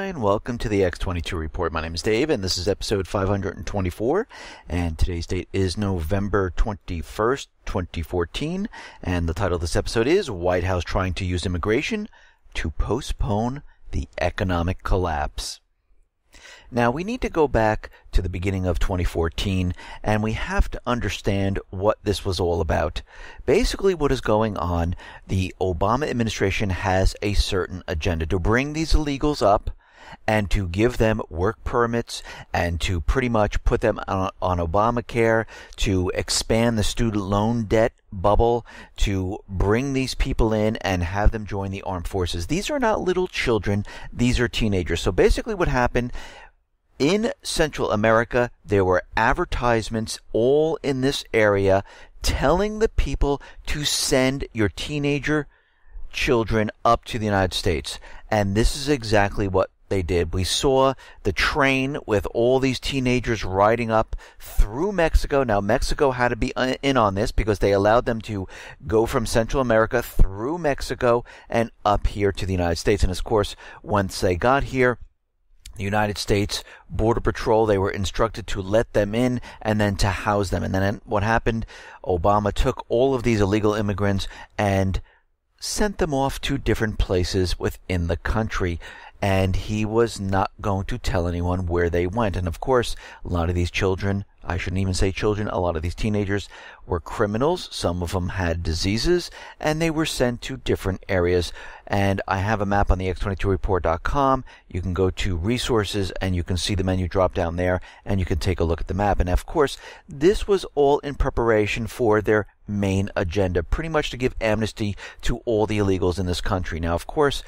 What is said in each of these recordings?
and welcome to the X22 Report. My name is Dave, and this is episode 524, and today's date is November 21st, 2014, and the title of this episode is White House Trying to Use Immigration to Postpone the Economic Collapse. Now, we need to go back to the beginning of 2014, and we have to understand what this was all about. Basically, what is going on, the Obama administration has a certain agenda to bring these illegals up and to give them work permits and to pretty much put them on Obamacare, to expand the student loan debt bubble, to bring these people in and have them join the armed forces. These are not little children, these are teenagers. So basically what happened, in Central America, there were advertisements all in this area telling the people to send your teenager children up to the United States. And this is exactly what they did. We saw the train with all these teenagers riding up through Mexico. Now, Mexico had to be in on this because they allowed them to go from Central America through Mexico and up here to the United States. And of course, once they got here, the United States Border Patrol, they were instructed to let them in and then to house them. And then what happened? Obama took all of these illegal immigrants and sent them off to different places within the country. And he was not going to tell anyone where they went. And of course, a lot of these children, I shouldn't even say children, a lot of these teenagers were criminals. Some of them had diseases, and they were sent to different areas. And I have a map on the X22Report.com. You can go to resources, and you can see the menu drop down there, and you can take a look at the map. And of course, this was all in preparation for their main agenda, pretty much to give amnesty to all the illegals in this country. Now, of course,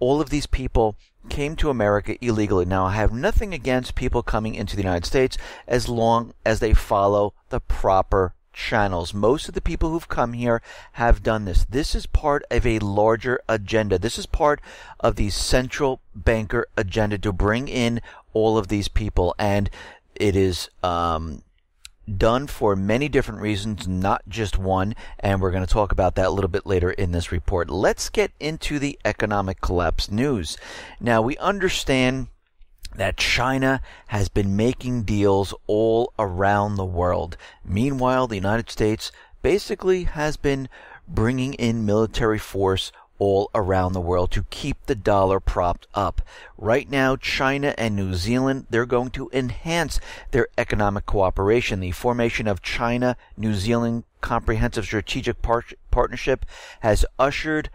all of these people came to America illegally. Now, I have nothing against people coming into the United States as long as they follow the proper channels. Most of the people who've come here have done this. This is part of a larger agenda. This is part of the central banker agenda to bring in all of these people. And it is done for many different reasons, not just one, and we're going to talk about that a little bit later in this report. Let's get into the economic collapse news. Now, we understand that China has been making deals all around the world. Meanwhile, the United States basically has been bringing in military force all around the world to keep the dollar propped up. Right now, China and New Zealand, they're going to enhance their economic cooperation. The formation of China-New Zealand Comprehensive Strategic Partnership has ushered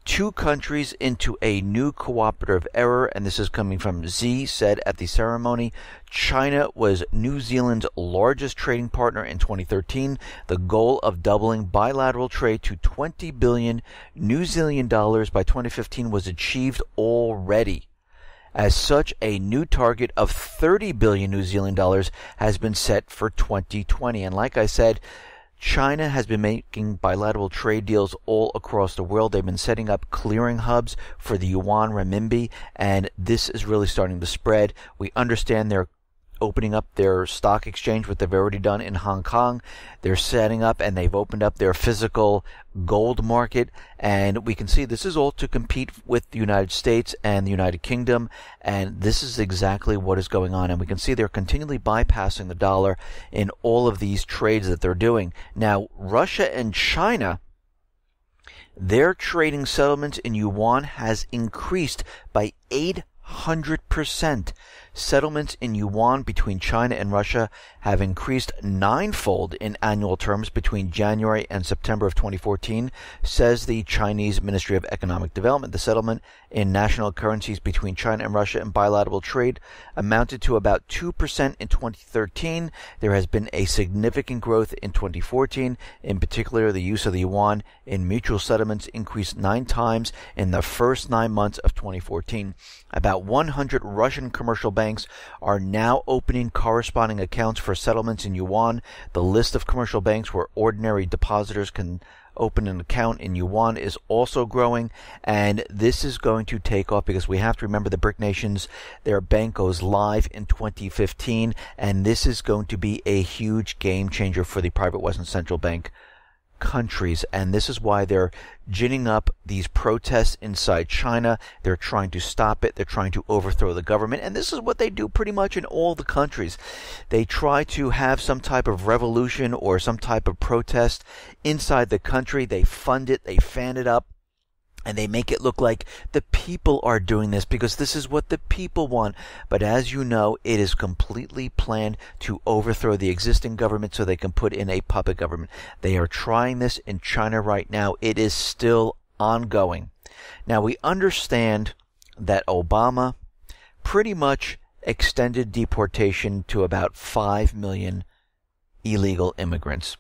two countries into a new cooperative era, and this is coming from Xi, said at the ceremony. China was New Zealand's largest trading partner in 2013. The goal of doubling bilateral trade to 20 billion New Zealand dollars by 2015 was achieved already. As such, a new target of 30 billion New Zealand dollars has been set for 2020. And like I said, China has been making bilateral trade deals all across the world. They've been setting up clearing hubs for the yuan renminbi, and this is really starting to spread. We understand they're opening up their stock exchange, what they've already done in Hong Kong. They're setting up and they've opened up their physical gold market, and we can see this is all to compete with the United States and the United Kingdom, and this is exactly what is going on. And we can see they're continually bypassing the dollar in all of these trades that they're doing. Now, Russia and China, their trading settlements in yuan has increased by 800%. Settlements in yuan between China and Russia have increased ninefold in annual terms between January and September of 2014, says the Chinese Ministry of Economic Development. The settlement in national currencies between China and Russia in bilateral trade amounted to about 2% in 2013. There has been a significant growth in 2014. In particular, the use of the yuan in mutual settlements increased 9 times in the first 9 months of 2014. About 100 Russian commercial banks are now opening corresponding accounts for settlements in yuan. The list of commercial banks where ordinary depositors can open an account in yuan is also growing, and this is going to take off because we have to remember the BRIC nations, their bank goes live in 2015, and this is going to be a huge game changer for the private Western Central Bank countries, and this is why they're ginning up these protests inside China. They're trying to stop it. They're trying to overthrow the government, and this is what they do pretty much in all the countries. They try to have some type of revolution or some type of protest inside the country. They fund it, they fan it up, and they make it look like the people are doing this because this is what the people want. But as you know, it is completely planned to overthrow the existing government so they can put in a puppet government. They are trying this in China right now. It is still ongoing. Now, we understand that Obama pretty much extended deportation to about 5 million illegal immigrants.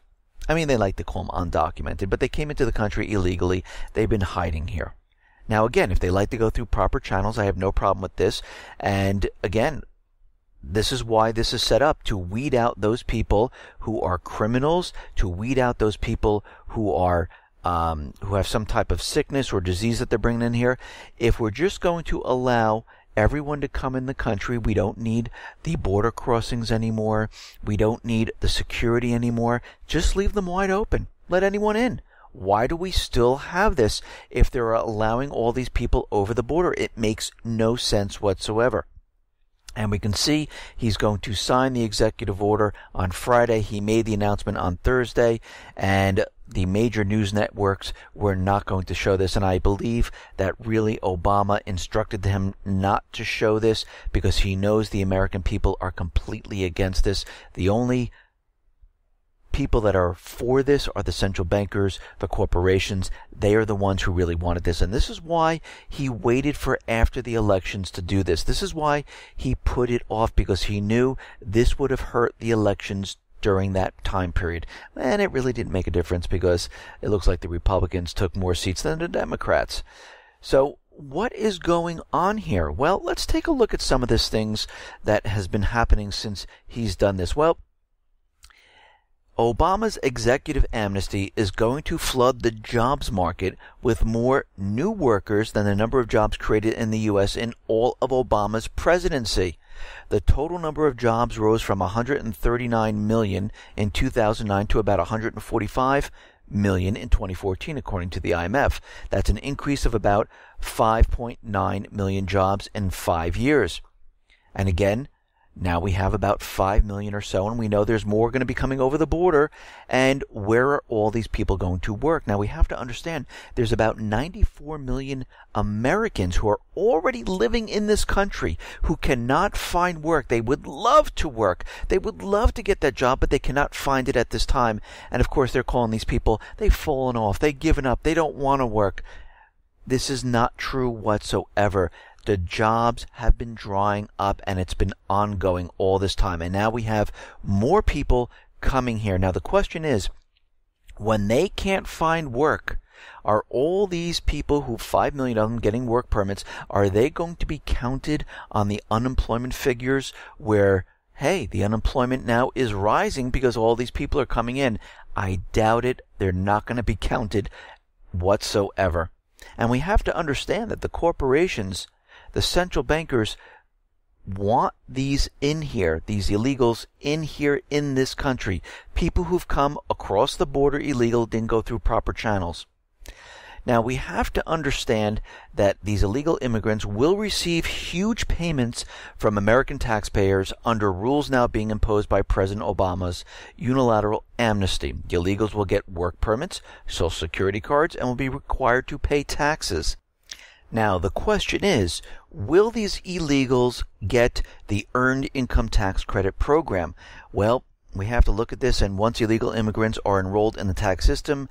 I mean, they like to call them undocumented, but they came into the country illegally. They've been hiding here. Now, again, if they like to go through proper channels, I have no problem with this. And again, this is why this is set up, to weed out those people who are criminals, to weed out those people who are who have some type of sickness or disease that they're bringing in here. If we're just going to allow everyone to come in the country, we don't need the border crossings anymore. We don't need the security anymore. Just leave them wide open. Let anyone in. Why do we still have this if they're allowing all these people over the border? It makes no sense whatsoever. And we can see he's going to sign the executive order on Friday. He made the announcement on Thursday, and the major news networks were not going to show this. And I believe that really Obama instructed him not to show this because he knows the American people are completely against this. The only people that are for this are the central bankers, the corporations. They are the ones who really wanted this. And this is why he waited for after the elections to do this. This is why he put it off, because he knew this would have hurt the elections during that time period. And it really didn't make a difference because it looks like the Republicans took more seats than the Democrats. So what is going on here? Well, let's take a look at some of these things that has been happening since he's done this. Well, Obama's executive amnesty is going to flood the jobs market with more new workers than the number of jobs created in the U.S. in all of Obama's presidency. The total number of jobs rose from 139 million in 2009 to about 145 million in 2014, according to the IMF. That's an increase of about 5.9 million jobs in 5 years. And again, now we have about 5 million or so, and we know there's more going to be coming over the border. And where are all these people going to work? Now, we have to understand there's about 94 million Americans who are already living in this country who cannot find work. They would love to work. They would love to get that job, but they cannot find it at this time. And of course, they're calling these people, they've fallen off, they've given up, they don't want to work. This is not true whatsoever. The jobs have been drying up, and it's been ongoing all this time. And now we have more people coming here. Now, the question is, when they can't find work, are all these people, who 5 million of them getting work permits, are they going to be counted on the unemployment figures where, hey, the unemployment now is rising because all these people are coming in? I doubt it. They're not going to be counted whatsoever. And we have to understand that the corporations, the central bankers, want these in here, these illegals in here in this country. People who've come across the border illegal, didn't go through proper channels. Now, we have to understand that these illegal immigrants will receive huge payments from American taxpayers under rules now being imposed by President Obama's unilateral amnesty. The illegals will get work permits, Social Security cards, and will be required to pay taxes. Now, the question is, will these illegals get the Earned Income Tax Credit program? Well, we have to look at this, and once illegal immigrants are enrolled in the tax system,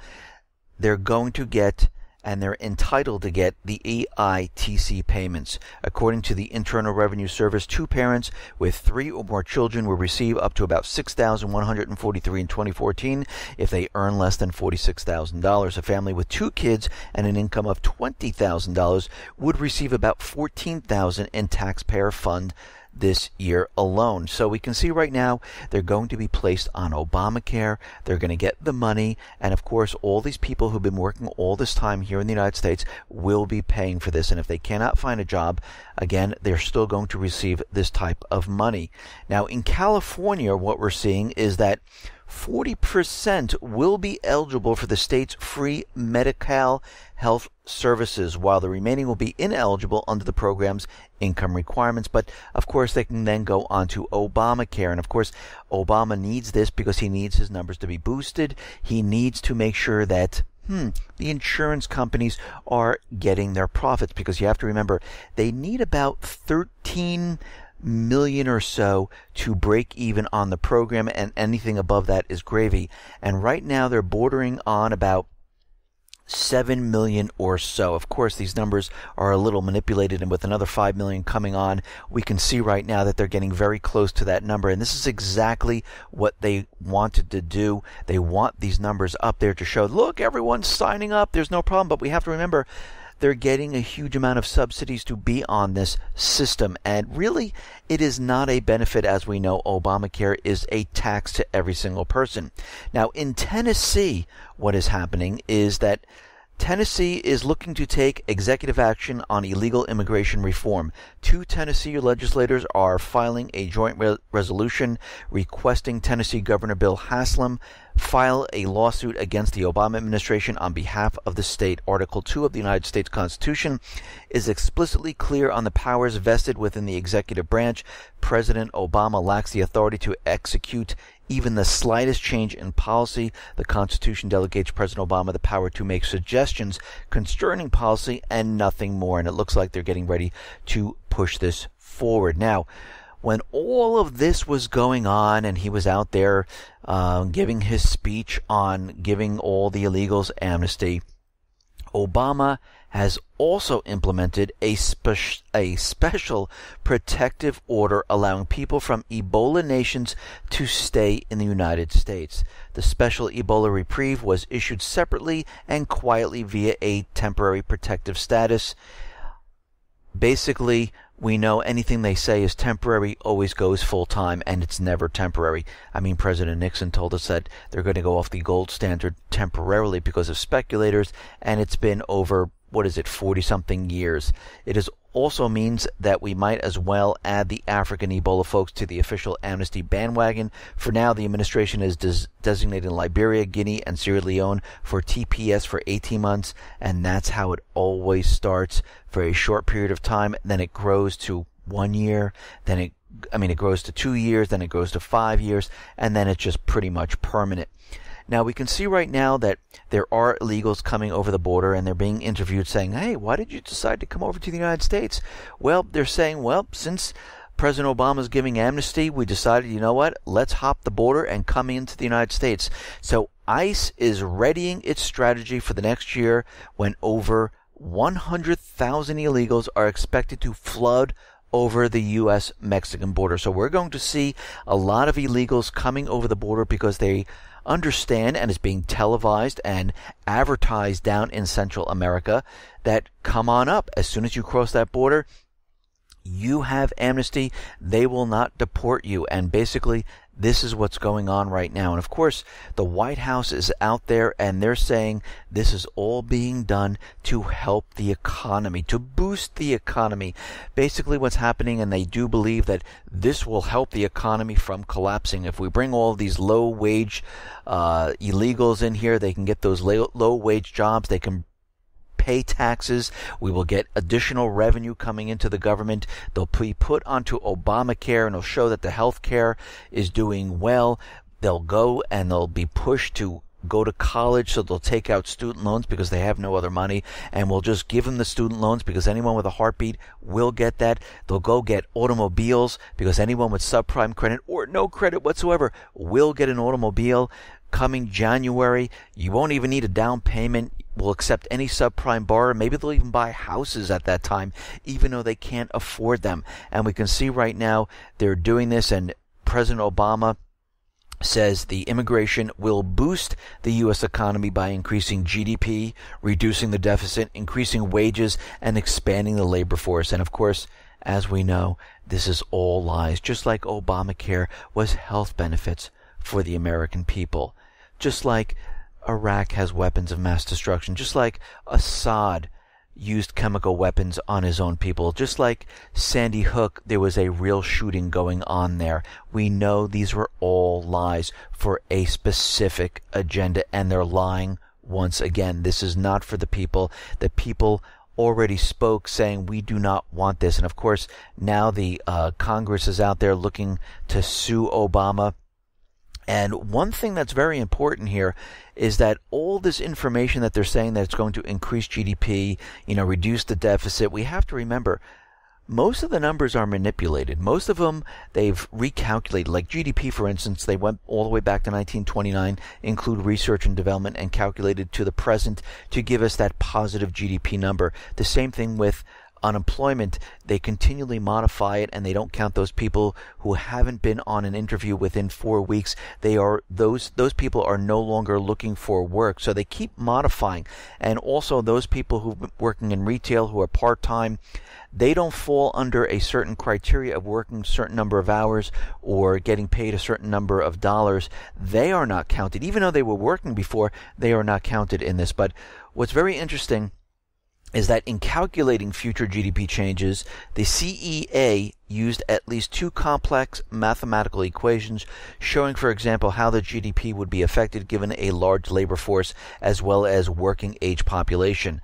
they're going to get, and they're entitled to get, the EITC payments. According to the Internal Revenue Service, 2 parents with 3 or more children will receive up to about $6,143 in 2014 if they earn less than $46,000. A family with 2 kids and an income of $20,000 would receive about $14,000 in taxpayer fund this year alone. So we can see right now they're going to be placed on Obamacare. They're going to get the money, and of course all these people who've been working all this time here in the United States will be paying for this. And if they cannot find a job, again, they're still going to receive this type of money. Now, in California, what we're seeing is that 40% will be eligible for the state's free Medi-Cal health services, while the remaining will be ineligible under the program's income requirements. But, of course, they can then go on to Obamacare. And, of course, Obama needs this because he needs his numbers to be boosted. He needs to make sure that the insurance companies are getting their profits, because you have to remember, they need about 13 million or so to break even on the program, and anything above that is gravy. And right now they're bordering on about 7 million or so. Of course, these numbers are a little manipulated, and with another 5 million coming on, we can see right now that they're getting very close to that number. And this is exactly what they wanted to do. They want these numbers up there to show, look, everyone's signing up, there's no problem. But we have to remember, they're getting a huge amount of subsidies to be on this system. And really, it is not a benefit. As we know, Obamacare is a tax to every single person. Now, in Tennessee, what is happening is that Tennessee is looking to take executive action on illegal immigration reform. 2 Tennessee legislators are filing a joint resolution requesting Tennessee Governor Bill Haslam file a lawsuit against the Obama administration on behalf of the state. Article 2 of the United States Constitution is explicitly clear on the powers vested within the executive branch. President Obama lacks the authority to execute even the slightest change in policy. The Constitution delegates President Obama the power to make suggestions concerning policy and nothing more. And it looks like they're getting ready to push this forward. Now, when all of this was going on and he was out there giving his speech on giving all the illegals amnesty, Obama has also implemented a special protective order allowing people from Ebola nations to stay in the United States. The special Ebola reprieve was issued separately and quietly via a temporary protective status. Basically, we know anything they say is temporary always goes full-time, and it's never temporary. I mean, President Nixon told us that they're going to go off the gold standard temporarily because of speculators, and it's been over, 40-something years. It also means that we might as well add the African Ebola folks to the official amnesty bandwagon. For now, the administration is designated Liberia, Guinea, and Sierra Leone for TPS for 18 months, and that's how it always starts, for a short period of time. Then it grows to 1 year, then it grows to 2 years, then it goes to 5 years, and then it's just pretty much permanent. Now, we can see right now that there are illegals coming over the border, and they're being interviewed saying, hey, why did you decide to come over to the United States? Well, they're saying, since President Obama is giving amnesty, we decided, you know what, let's hop the border and come into the United States. So ICE is readying its strategy for the next year, when over 100,000 illegals are expected to flood over the U.S.-Mexican border. So we're going to see a lot of illegals coming over the border because they understand, and is being televised and advertised down in Central America, that come on up. As soon as you cross that border, you have amnesty. They will not deport you. And basically, this is what's going on right now. And of course, the White House is out there, and they're saying this is all being done to help the economy, to boost the economy. Basically what's happening, and they do believe that this will help the economy from collapsing. If we bring all these low-wage illegals in here, they can get those low-wage jobs. They can pay taxes. We will get additional revenue coming into the government. They'll be put onto Obamacare, and it'll show that the health care is doing well. They'll go and they'll be pushed to go to college, so they'll take out student loans because they have no other money, and we'll just give them the student loans because anyone with a heartbeat will get that. They'll go get automobiles because anyone with subprime credit or no credit whatsoever will get an automobile. Coming January, you won't even need a down payment. We'll accept any subprime borrower. Maybe they'll even buy houses at that time, even though they can't afford them. And we can see right now they're doing this, and President Obama says the immigration will boost the U.S. economy by increasing GDP, reducing the deficit, increasing wages, and expanding the labor force. And of course, as we know, this is all lies. Just like Obamacare was health benefits for the American people. Just like Iraq has weapons of mass destruction. Just like Assad used chemical weapons on his own people. Just like Sandy Hook, there was a real shooting going on there. We know these were all lies for a specific agenda, and they're lying once again. This is not for the people. The people already spoke saying we do not want this. And of course, now the Congress is out there looking to sue Obama. And one thing that's very important here is that all this information that they're saying that it's going to increase GDP, reduce the deficit, we have to remember most of the numbers are manipulated. Most of them they've recalculated. Like GDP, for instance, they went all the way back to 1929, include research and development, and calculated to the present to give us that positive GDP number. The same thing with unemployment. They continually modify it, and they don't count those people who haven't been on an interview within 4 weeks. Those people are no longer looking for work, so they keep modifying. And also those people who are working in retail who are part-time, they don't fall under a certain criteria of working a certain number of hours or getting paid a certain number of dollars. They are not counted. Even though they were working before, they are not counted in this. But what's very interesting is that in calculating future GDP changes, the CEA used at least two complex mathematical equations showing, for example, how the GDP would be affected given a large labor force as well as working age population.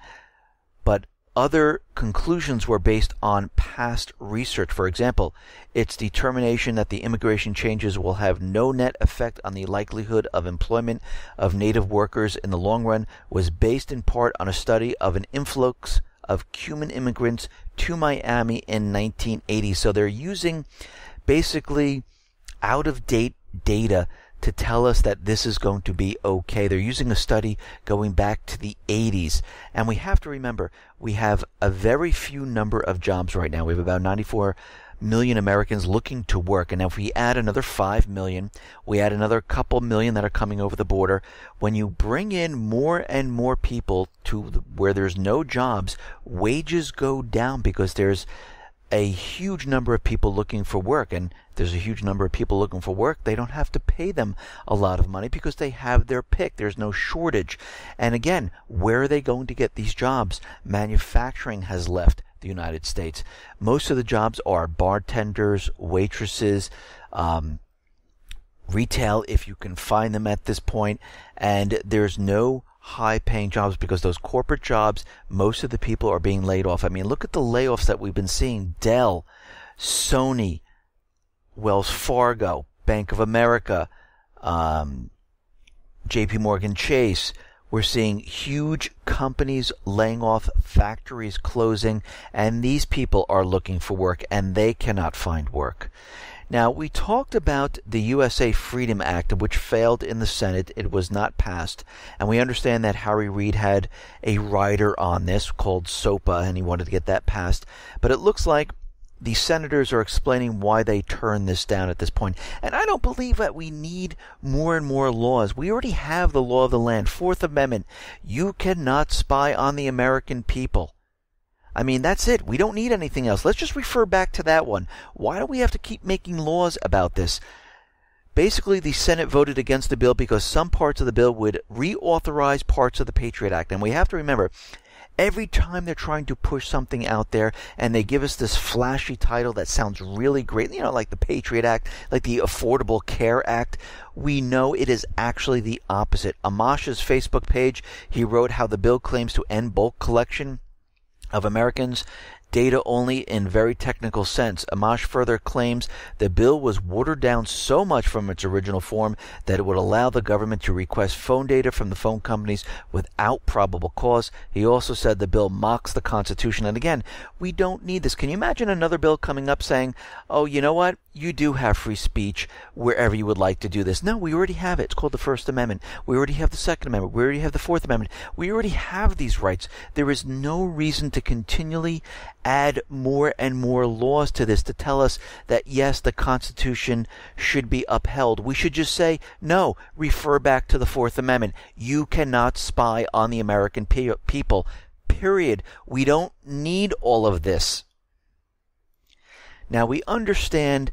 But other conclusions were based on past research. For example, its determination that the immigration changes will have no net effect on the likelihood of employment of native workers in the long run was based in part on a study of an influx of Cuban immigrants to Miami in 1980. So they're using basically out-of-date data to tell us that this is going to be okay. They're using a study going back to the 80s. And we have to remember, we have a very few number of jobs right now. We have about 94 million Americans looking to work. And now if we add another 5 million, we add another couple million that are coming over the border. When you bring in more and more people to where there's no jobs, wages go down because there's a huge number of people looking for work. And there's a huge number of people looking for work. They don't have to pay them a lot of money because they have their pick. There's no shortage. And again, where are they going to get these jobs? Manufacturing has left the United States. Most of the jobs are bartenders, waitresses, retail, if you can find them at this point. And there's no high-paying jobs because those corporate jobs, most of the people are being laid off. I mean, look at the layoffs that we've been seeing. Dell, Sony, Wells Fargo, Bank of America, JP Morgan Chase. We're seeing huge companies laying off, factories closing, and these people are looking for work, and they cannot find work. Now, we talked about the USA Freedom Act, which failed in the Senate. It was not passed. And we understand that Harry Reid had a rider on this called SOPA, and he wanted to get that passed. But it looks like the senators are explaining why they turned this down at this point. And I don't believe that we need more and more laws. We already have the law of the land, Fourth Amendment. You cannot spy on the American people. I mean, that's it. We don't need anything else. Let's just refer back to that one. Why do we have to keep making laws about this? Basically, the Senate voted against the bill because some parts of the bill would reauthorize parts of the Patriot Act. And we have to remember, every time they're trying to push something out there and they give us this flashy title that sounds really great, like the Patriot Act, like the Affordable Care Act, we know it is actually the opposite. Amash's Facebook page, he wrote how the bill claims to end bulk collection of Americans' data only in very technical sense. Amash further claims the bill was watered down so much from its original form that it would allow the government to request phone data from the phone companies without probable cause. He also said the bill mocks the Constitution. And again, we don't need this. Can you imagine another bill coming up saying, oh, you know what? You do have free speech wherever you would like to do this. No, we already have it. It's called the First Amendment. We already have the Second Amendment. We already have the Fourth Amendment. We already have these rights. There is no reason to continually add more and more laws to this to tell us that, yes, the Constitution should be upheld. We should just say, no, refer back to the Fourth Amendment. You cannot spy on the American people, period. We don't need all of this. Now, we understand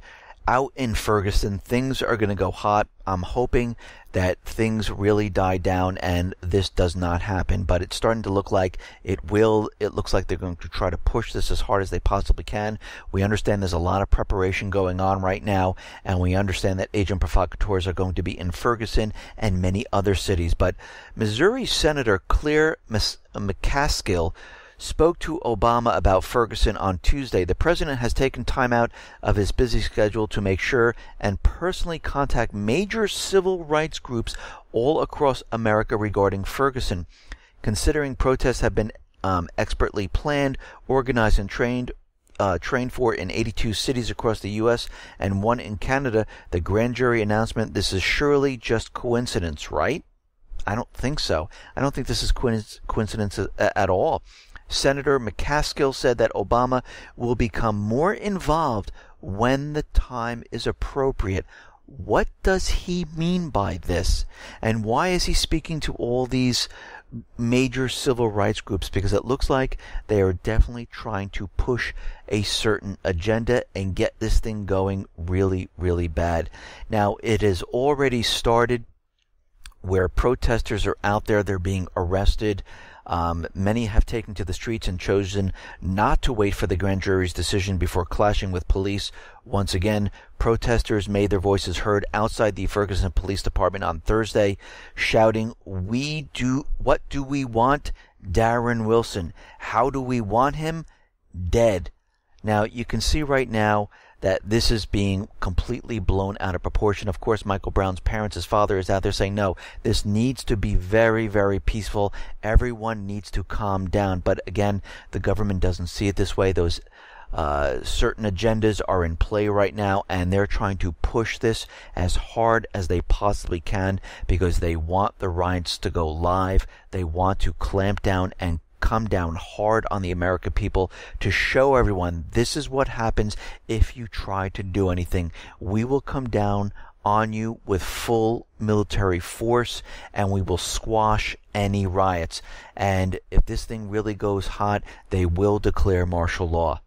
out in Ferguson, things are going to go hot. I'm hoping that things really die down and this does not happen, but it's starting to look like it will. It looks like they're going to try to push this as hard as they possibly can. We understand there's a lot of preparation going on right now, and we understand that agent provocateurs are going to be in Ferguson and many other cities. But Missouri Senator Claire McCaskill spoke to Obama about Ferguson on Tuesday. The president has taken time out of his busy schedule to make sure and personally contact major civil rights groups all across America regarding Ferguson. Considering protests have been expertly planned, organized, and trained for in 82 cities across the U.S. and one in Canada, the grand jury announcement, this is surely just coincidence, right? I don't think so. I don't think this is coincidence at all. Senator McCaskill said that Obama will become more involved when the time is appropriate. What does he mean by this? And why is he speaking to all these major civil rights groups? Because it looks like they are definitely trying to push a certain agenda and get this thing going really, really bad. Now, it has already started where protesters are out there. They're being arrested. Many have taken to the streets and chosen not to wait for the grand jury's decision before clashing with police. Once again, protesters made their voices heard outside the Ferguson Police Department on Thursday, shouting, what do we want? Darren Wilson. How do we want him? Dead. Now, you can see right now that this is being completely blown out of proportion. Of course, Michael Brown's parents, his father, is out there saying, no, this needs to be very, very peaceful. Everyone needs to calm down. But again, the government doesn't see it this way. Those certain agendas are in play right now, and they're trying to push this as hard as they possibly can because they want the riots to go live. They want to clamp down and come down hard on the American people to show everyone this is what happens if you try to do anything. We will come down on you with full military force and we will squash any riots. And if this thing really goes hot, they will declare martial law.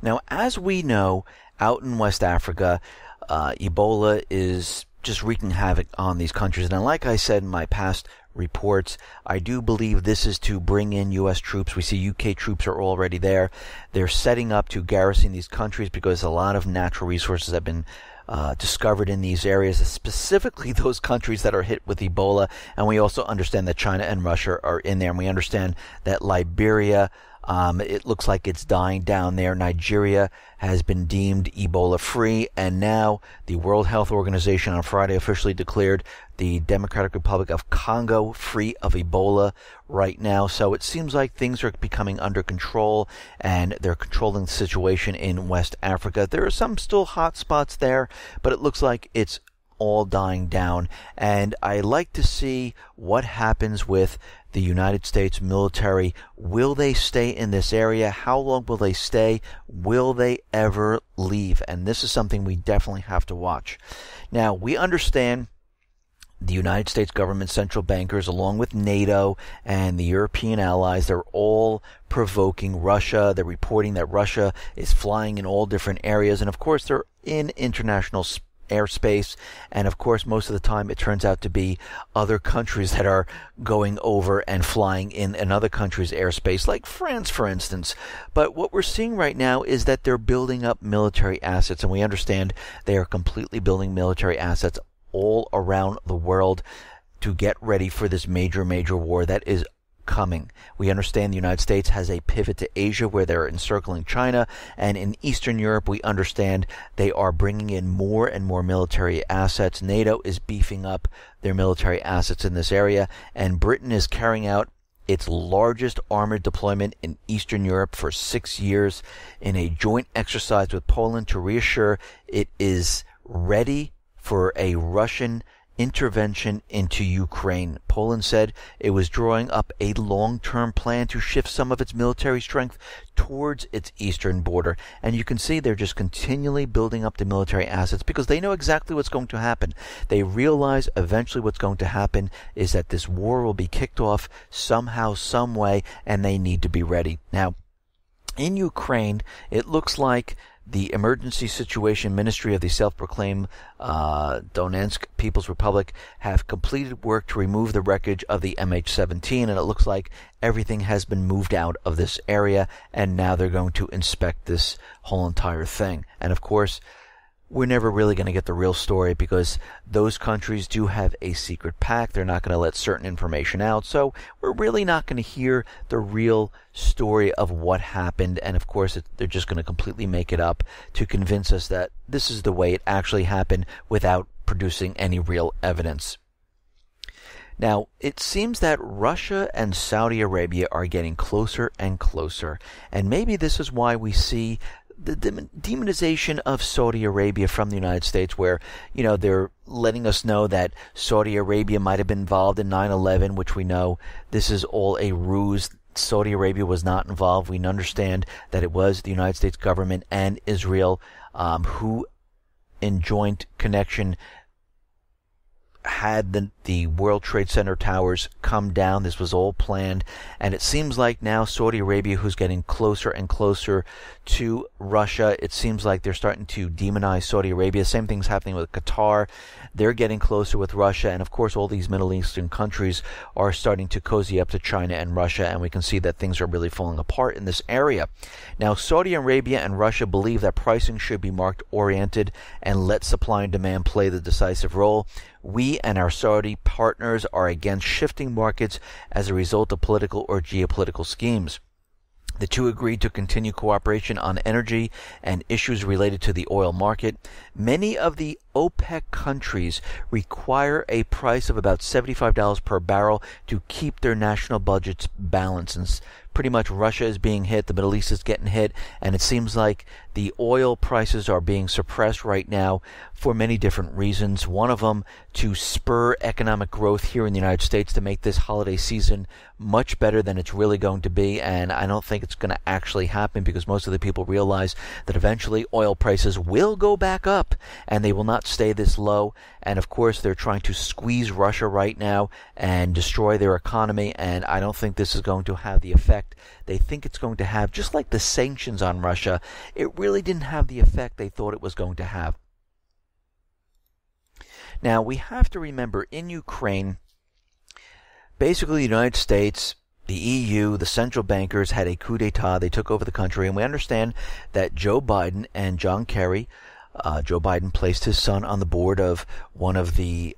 Now, as we know, out in West Africa, Ebola is just wreaking havoc on these countries. And like I said in my past reports, I do believe this is to bring in U.S. troops. We see UK troops are already there. They're setting up to garrison these countries because a lot of natural resources have been discovered in these areas, specifically those countries that are hit with Ebola. And we also understand that China and Russia are in there. And we understand that Liberia, it looks like it's dying down there. Nigeria has been deemed Ebola free, and now the World Health Organization on Friday officially declared the Democratic Republic of Congo free of Ebola right now. So it seems like things are becoming under control, and they're controlling the situation in West Africa. There are some still hot spots there, but it looks like it's all dying down. And I like to see what happens with the United States military. Will they stay in this area? How long will they stay? Will they ever leave? And this is something we definitely have to watch. Now, we understand the United States government, central bankers, along with NATO and the European allies, they're all provoking Russia. They're reporting that Russia is flying in all different areas. And of course, they're in international airspace, and of course most of the time it turns out to be other countries that are going over and flying in another country's airspace, like France, for instance. But what we're seeing right now is that they're building up military assets, and we understand they are completely building military assets all around the world to get ready for this major war that is coming. We understand the United States has a pivot to Asia where they're encircling China, and in Eastern Europe we understand they are bringing in more and more military assets. NATO is beefing up their military assets in this area, and Britain is carrying out its largest armored deployment in Eastern Europe for 6 years in a joint exercise with Poland to reassure it is ready for a Russian intervention into Ukraine. Poland said it was drawing up a long-term plan to shift some of its military strength towards its eastern border. And you can see they're just continually building up the military assets because they know exactly what's going to happen. They realize eventually what's going to happen is that this war will be kicked off somehow, some way, and they need to be ready. Now, in Ukraine, it looks like The Emergency Situation Ministry of the self-proclaimed Donetsk People's Republic have completed work to remove the wreckage of the MH17, and it looks like everything has been moved out of this area, and now they're going to inspect this whole entire thing. And of course, we're never really going to get the real story because those countries do have a secret pact. They're not going to let certain information out. So we're really not going to hear the real story of what happened. And of course, they're just going to completely make it up to convince us that this is the way it actually happened without producing any real evidence. Now, it seems that Russia and Saudi Arabia are getting closer and closer. And maybe this is why we see the demonization of Saudi Arabia from the United States, where, they're letting us know that Saudi Arabia might have been involved in 9/11, which we know this is all a ruse. Saudi Arabia was not involved. We understand that it was the United States government and Israel who, in joint connection, had the World Trade Center towers come down. This was all planned, and it seems like now Saudi Arabia, who's getting closer and closer to Russia, it seems like they're starting to demonize Saudi Arabia. Same thing's happening with Qatar. They're getting closer with Russia, and of course all these Middle Eastern countries are starting to cozy up to China and Russia, and we can see that things are really falling apart in this area. Now, Saudi Arabia and Russia believe that pricing should be market-oriented and let supply and demand play the decisive role. We and our Saudi partners are against shifting markets as a result of political or geopolitical schemes. The two agreed to continue cooperation on energy and issues related to the oil market. Many of the OPEC countries require a price of about $75 per barrel to keep their national budgets balanced. And pretty much Russia is being hit, the Middle East is getting hit, and it seems like the oil prices are being suppressed right now for many different reasons. One of them, to spur economic growth here in the United States, to make this holiday season much better than it's really going to be. And I don't think it's going to actually happen, because most of the people realize that eventually oil prices will go back up and they will not stay this low. And of course, they're trying to squeeze Russia right now and destroy their economy, and I don't think this is going to have the effect they think it's going to have. Just like the sanctions on Russia, it really didn't have the effect they thought it was going to have. Now, we have to remember, in Ukraine, basically the United States, the EU, the central bankers had a coup d'etat. They took over the country, and we understand that Joe Biden and John Kerry, Joe Biden placed his son on the board of one of the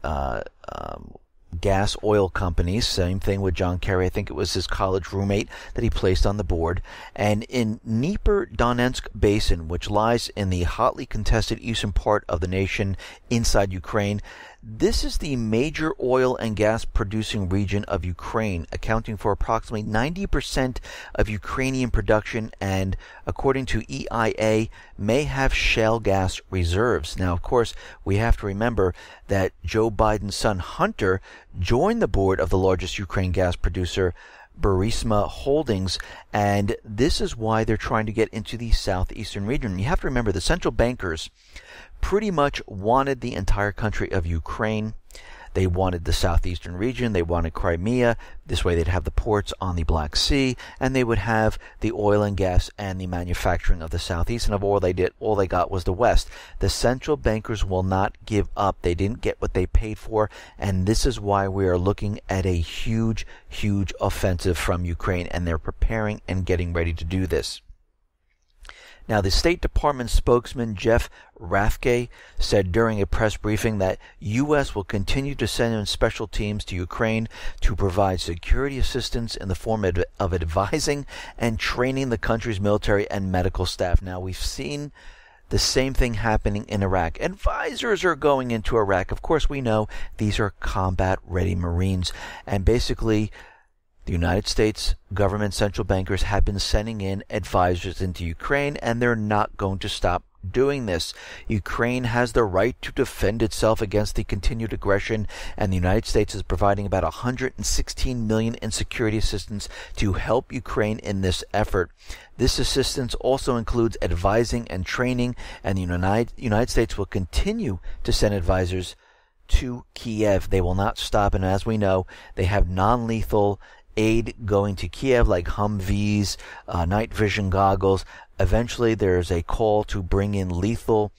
gas oil companies. Same thing with John Kerry. I think it was his college roommate that he placed on the board. And in Donetsk Basin, which lies in the hotly contested eastern part of the nation inside Ukraine, this is the major oil and gas producing region of Ukraine, accounting for approximately 90% of Ukrainian production, and according to EIA, may have shale gas reserves. Now, of course, we have to remember that Joe Biden's son Hunter joined the board of the largest Ukraine gas producer, Burisma Holdings, and this is why they're trying to get into the southeastern region. You have to remember, the central bankers pretty much wanted the entire country of Ukraine. They wanted the southeastern region. They wanted Crimea. This way they'd have the ports on the Black Sea, and they would have the oil and gas and the manufacturing of the southeast. And of all they got was the west. The central bankers will not give up. They didn't get what they paid for, and this is why we are looking at a huge, huge offensive from Ukraine, and they're preparing and getting ready to do this. Now, the State Department spokesman Jeff Rathke said during a press briefing that U.S. will continue to send in special teams to Ukraine to provide security assistance in the form of advising and training the country's military and medical staff. Now, we've seen the same thing happening in Iraq. Advisors are going into Iraq. Of course, we know these are combat-ready Marines, and basically the United States government central bankers have been sending in advisors into Ukraine, and they're not going to stop doing this. Ukraine has the right to defend itself against the continued aggression, and the United States is providing about $116 million in security assistance to help Ukraine in this effort. This assistance also includes advising and training, and the United States will continue to send advisors to Kiev. They will not stop, and as we know, they have non-lethal aid going to Kiev, like Humvees, night vision goggles. Eventually, there's a call to bring in lethal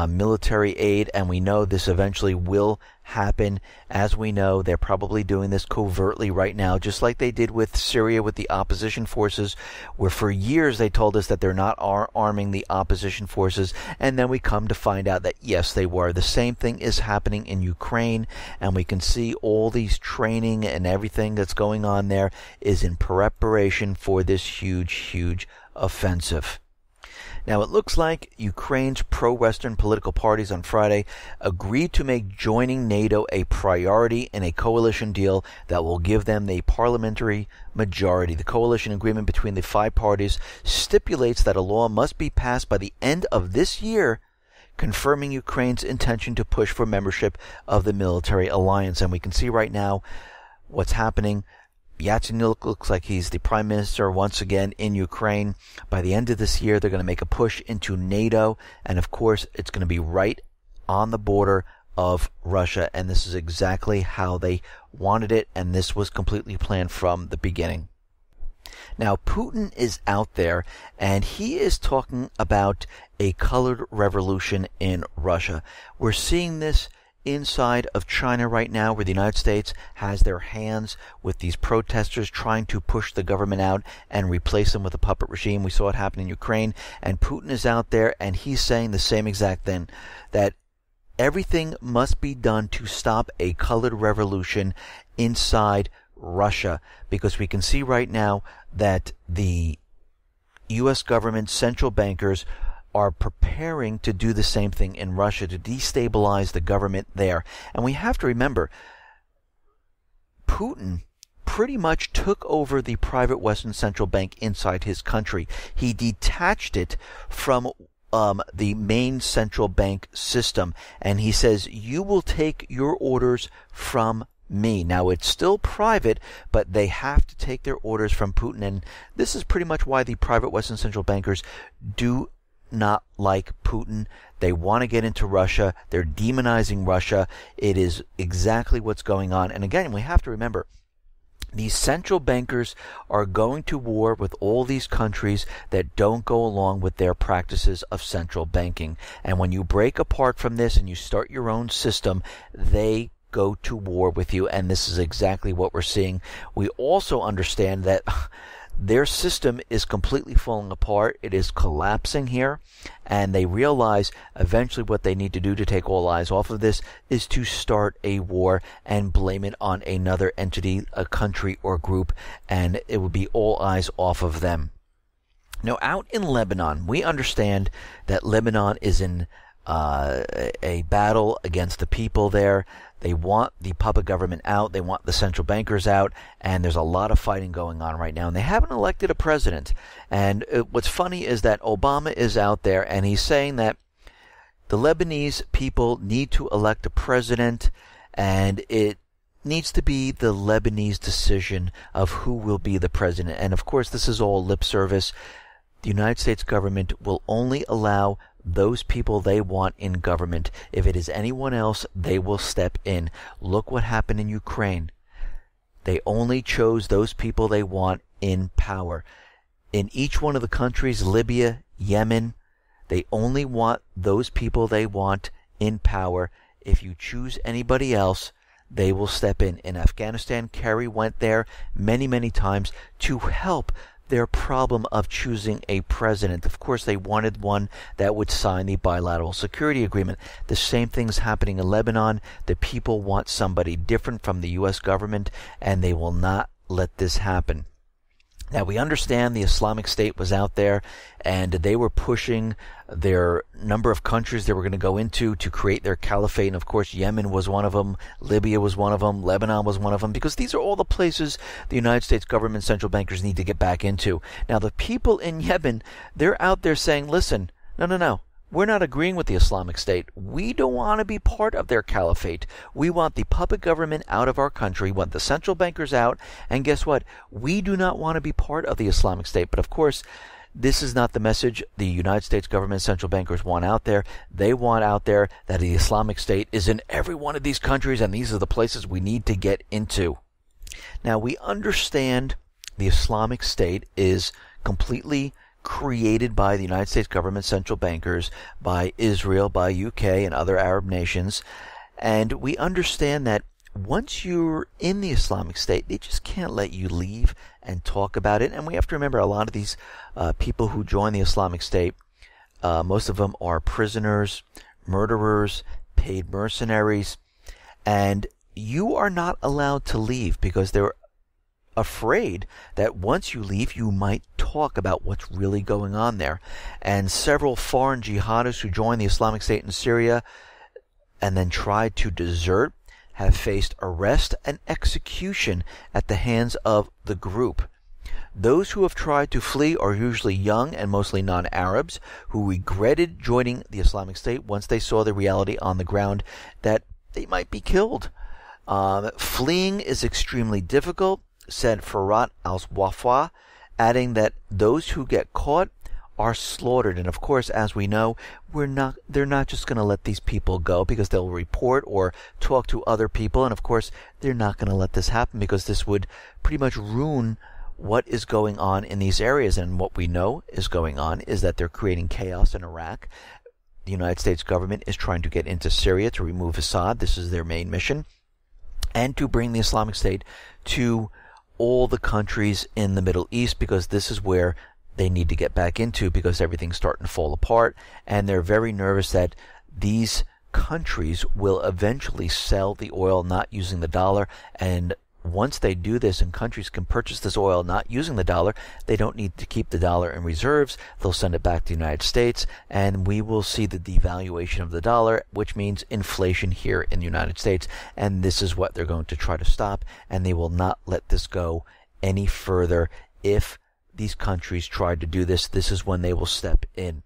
military aid, and we know this eventually will happen. As we know, they're probably doing this covertly right now, just like they did with Syria with the opposition forces, where for years they told us that they're not arming the opposition forces, and then we come to find out that yes, they were. The same thing is happening in Ukraine, and we can see all these training and everything that's going on there is in preparation for this huge offensive. Now, it looks like Ukraine's pro-Western political parties on Friday agreed to make joining NATO a priority in a coalition deal that will give them the parliamentary majority. The coalition agreement between the 5 parties stipulates that a law must be passed by the end of this year, confirming Ukraine's intention to push for membership of the military alliance. And we can see right now what's happening. Yatsenyuk looks like he's the prime minister once again in Ukraine. By the end of this year, they're going to make a push into NATO, and of course, it's going to be right on the border of Russia, and this is exactly how they wanted it, and this was completely planned from the beginning. Now, Putin is out there, and he is talking about a colored revolution in Russia. We're seeing this inside of China right now, where the United States has their hands with these protesters trying to push the government out and replace them with a puppet regime. We saw it happen in Ukraine, and Putin is out there and he's saying the same exact thing, that everything must be done to stop a colored revolution inside Russia, because we can see right now that the U.S. government central bankers are preparing to do the same thing in Russia to destabilize the government there. And we have to remember, Putin pretty much took over the private Western central bank inside his country. He detached it from the main central bank system, and he says, you will take your orders from me. Now, it's still private, but they have to take their orders from Putin, and this is pretty much why the private Western central bankers do not like Putin. They want to get into Russia. They're demonizing Russia. It is exactly what's going on. And again, we have to remember, these central bankers are going to war with all these countries that don't go along with their practices of central banking. And when you break apart from this and you start your own system, they go to war with you. And this is exactly what we're seeing. We also understand that their system is completely falling apart. It is collapsing here, and they realize eventually what they need to do to take all eyes off of this is to start a war and blame it on another entity, a country or group, and it would be all eyes off of them. Now, out in Lebanon, we understand that Lebanon is in a battle against the people there. They want the puppet government out. They want the central bankers out. And there's a lot of fighting going on right now. And they haven't elected a president. And what's funny is that Obama is out there and he's saying that the Lebanese people need to elect a president, and it needs to be the Lebanese decision of who will be the president. And of course, this is all lip service. The United States government will only allow those people they want in government. If it is anyone else, they will step in. Look what happened in Ukraine. They only chose those people they want in power. In each one of the countries, Libya, Yemen, they only want those people they want in power. If you choose anybody else, they will step in. In Afghanistan, Kerry went there many times to help their problem of choosing a president. Of course, they wanted one that would sign the bilateral security agreement. The same thing's happening in Lebanon. The people want somebody different from the U.S. government, and they will not let this happen. Now, we understand the Islamic State was out there, and they were pushing their number of countries they were going to go into to create their caliphate. And of course, Yemen was one of them, Libya was one of them, Lebanon was one of them, because these are all the places the United States government central bankers need to get back into. Now, the people in Yemen, they're out there saying, listen, no. We're not agreeing with the Islamic State. We don't want to be part of their caliphate. We want the puppet government out of our country. We want the central bankers out. And guess what? We do not want to be part of the Islamic State. But of course, this is not the message the United States government central bankers want out there. They want out there that the Islamic State is in every one of these countries, and these are the places we need to get into. Now, we understand the Islamic State is completely created by the United States government, central bankers, by Israel, by UK, and other Arab nations. And we understand that once you're in the Islamic State, they just can't let you leave and talk about it. And we have to remember a lot of these people who join the Islamic State, most of them are prisoners, murderers, paid mercenaries, and you are not allowed to leave because they're afraid that once you leave, you might talk about what's really going on there. And several foreign jihadists who joined the Islamic State in Syria and then tried to desert have faced arrest and execution at the hands of the group. Those who have tried to flee are usually young and mostly non-Arabs who regretted joining the Islamic State once they saw the reality on the ground that they might be killed. Fleeing is extremely difficult, said Farhat al-Wafa, adding that those who get caught are slaughtered. And of course, as we know, they're not just going to let these people go because they'll report or talk to other people. And of course, they're not going to let this happen because this would pretty much ruin what is going on in these areas. And what we know is going on is that they're creating chaos in Iraq. The United States government is trying to get into Syria to remove Assad. This is their main mission. And to bring the Islamic State to all the countries in the Middle East, because this is where they need to get back into because everything's starting to fall apart. And they're very nervous that these countries will eventually sell the oil not using the dollar. And once they do this and countries can purchase this oil not using the dollar, they don't need to keep the dollar in reserves. They'll send it back to the United States, and we will see the devaluation of the dollar, which means inflation here in the United States. And this is what they're going to try to stop, and they will not let this go any further. If these countries try to do this, this is when they will step in.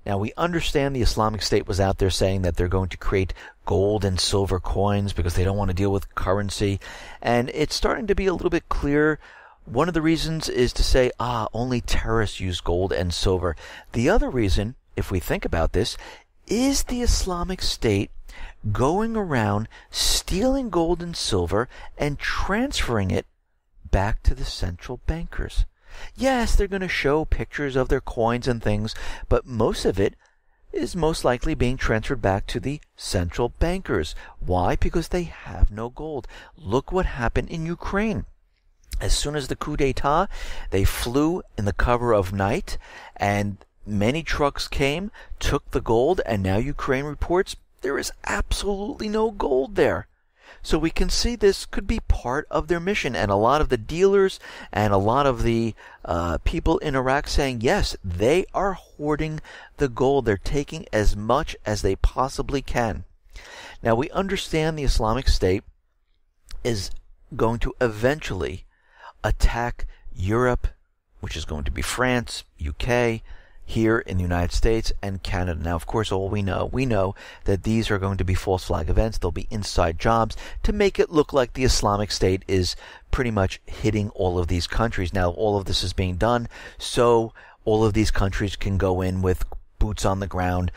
Now, we understand the Islamic State was out there saying that they're going to create gold and silver coins because they don't want to deal with currency. And it's starting to be a little bit clear. One of the reasons is to say, only terrorists use gold and silver. The other reason, if we think about this, is the Islamic State going around stealing gold and silver and transferring it back to the central bankers. Yes, they're going to show pictures of their coins and things, but most of it is most likely being transferred back to the central bankers. Why? Because they have no gold. Look what happened in Ukraine. As soon as the coup d'etat, they flew in the cover of night, and many trucks came, took the gold, and now Ukraine reports there is absolutely no gold there. So we can see this could be part of their mission. And a lot of the dealers and a lot of the people in Iraq saying, yes, they are hoarding the gold. They're taking as much as they possibly can. Now, we understand the Islamic State is going to eventually attack Europe, which is going to be France, UK, here in the United States, and Canada. Now, of course, we know that these are going to be false flag events. They'll be inside jobs to make it look like the Islamic State is pretty much hitting all of these countries. Now, all of this is being done so all of these countries can go in with boots on the ground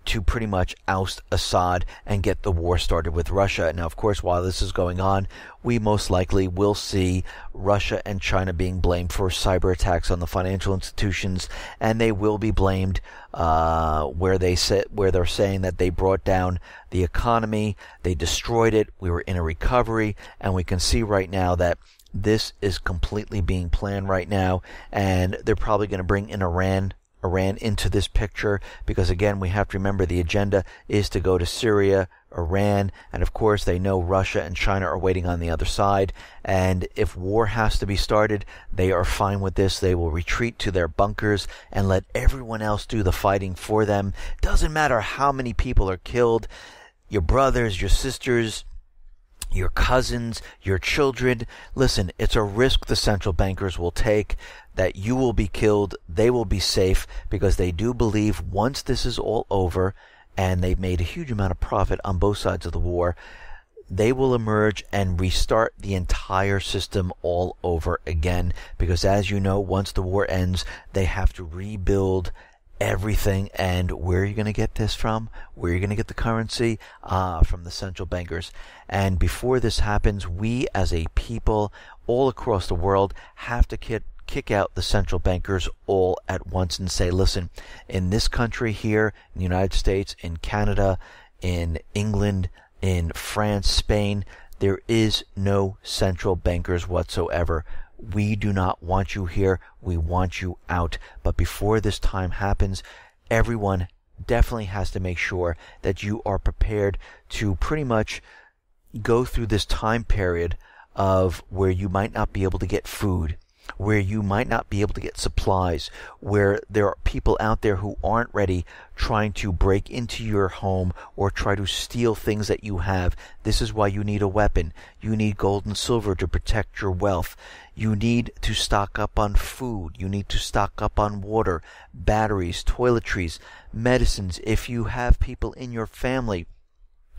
to pretty much oust Assad and get the war started with Russia. Now, of course, while this is going on, we most likely will see Russia and China being blamed for cyber attacks on the financial institutions, and they will be blamed where they're saying that they brought down the economy, they destroyed it, we were in a recovery, and we can see right now that this is completely being planned right now, and they're probably going to bring in Iran into this picture, because again, we have to remember the agenda is to go to Syria, Iran, and of course they know Russia and China are waiting on the other side, and if war has to be started, they are fine with this. They will retreat to their bunkers and let everyone else do the fighting for them. Doesn't matter how many people are killed, your brothers, your sisters, your cousins, your children. Listen, it's a risk the central bankers will take, that you will be killed, they will be safe, because they do believe once this is all over, and they've made a huge amount of profit on both sides of the war, they will emerge and restart the entire system all over again. Because as you know, once the war ends, they have to rebuild everything. And where are you going to get this from? Where are you going to get the currency? From the central bankers. And before this happens, we as a people all across the world have to kick out the central bankers all at once and say, listen, in this country here, in the United States, in Canada, in England, in France, Spain, there is no central bankers whatsoever. We do not want you here. We want you out. But before this time happens, everyone definitely has to make sure that you are prepared to pretty much go through this time period of where you might not be able to get food, where you might not be able to get supplies, where there are people out there who aren't ready trying to break into your home or try to steal things that you have. This is why you need a weapon. You need gold and silver to protect your wealth. You need to stock up on food. You need to stock up on water, batteries, toiletries, medicines. If you have people in your family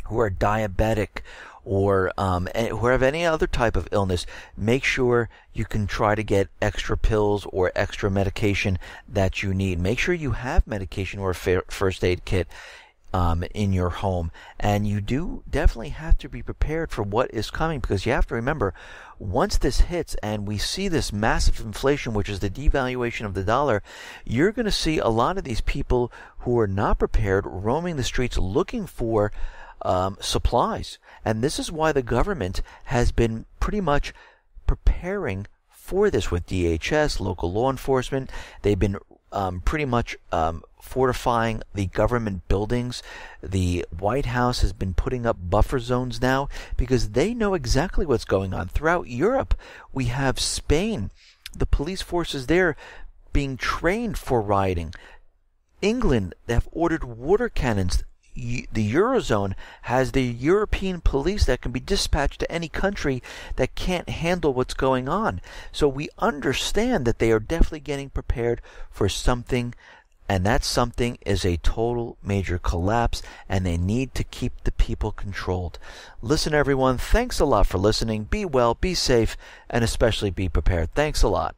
who are diabetic or who have any other type of illness, make sure you can try to get extra pills or extra medication that you need. Make sure you have medication or a first aid kit in your home. And you do definitely have to be prepared for what is coming, because you have to remember, once this hits and we see this massive inflation, which is the devaluation of the dollar, you're going to see a lot of these people who are not prepared roaming the streets looking for supplies. And this is why the government has been pretty much preparing for this with DHS, local law enforcement. They've been pretty much fortifying the government buildings. The White House has been putting up buffer zones now because they know exactly what's going on. Throughout Europe, we have Spain, the police forces there being trained for rioting. England, they have ordered water cannons. The Eurozone has the European police that can be dispatched to any country that can't handle what's going on. So we understand that they are definitely getting prepared for something, and that something is a total major collapse, and they need to keep the people controlled. Listen, everyone, thanks a lot for listening. Be well, be safe, and especially be prepared. Thanks a lot.